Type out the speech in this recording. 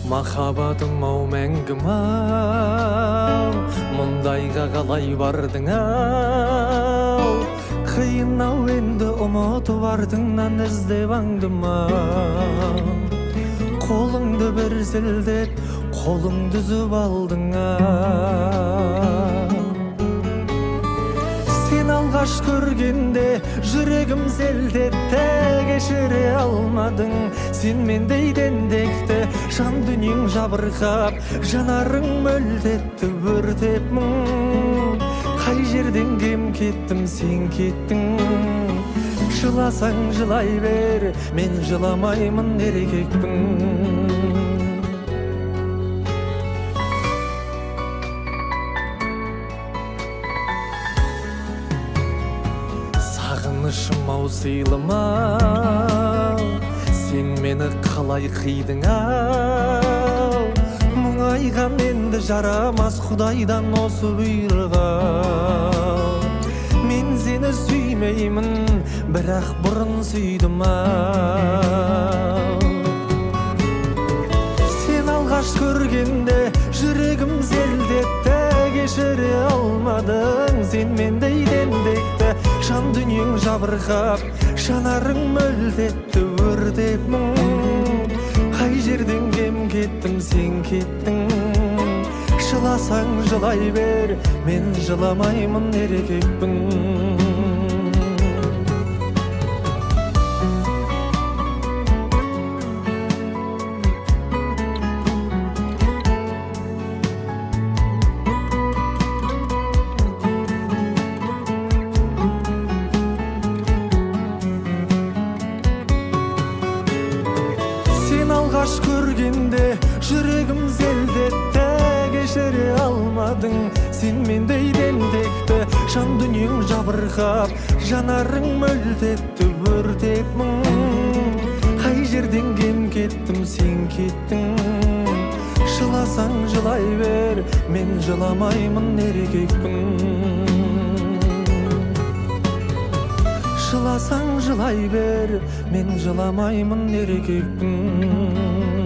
Махаббатым ау мәңгім ау, мұндайға қалай бардың ау, қиын ау енді ұмытып артыңнан іздеп аңдым ау, қолыңды бір сілтеп қолыңды үзіп алдың ау. Сен алғаш көргенде жүрегім селт етті, кешіре алмадың сен мендей дендекті, жан дүниең жабырқап жанарың мөлт етті өртеп мұң. Қай жерден кем кеттім сен кеттің, жыласаң жылай бер, мен жыламаймын еркекпін. Сағынышым ау сыйлым ау, сен мені қалай қидың ау, мұңайған енді жарамас құдайдан осы бұйрық ау. Мен сені сүймеймін, бірақ бұрын сүйдім ау. Сен алғаш көргенде жүрегім селт етті, кешіре алмадың сен мендей дендекті, жан дүниең жабырқап жанарың мөлт етті өртеп мұң. Қай жерден кем кеттім сен кеттің, жыласаң жылай бер, мен жыламаймын еркекпін. Алғаш көргенде жүрегім селт етті, кешіре алмадың сен мендей дендекті, жан дүниең жабырқап жанарың мөлт етті өртеп мұң. Қай жерден кем кеттім сен кеттің, жыласаң жылай бер, мен жыламаймын еркекпін. Жыласаң жылай бер, мен жыламаймын еркекпін.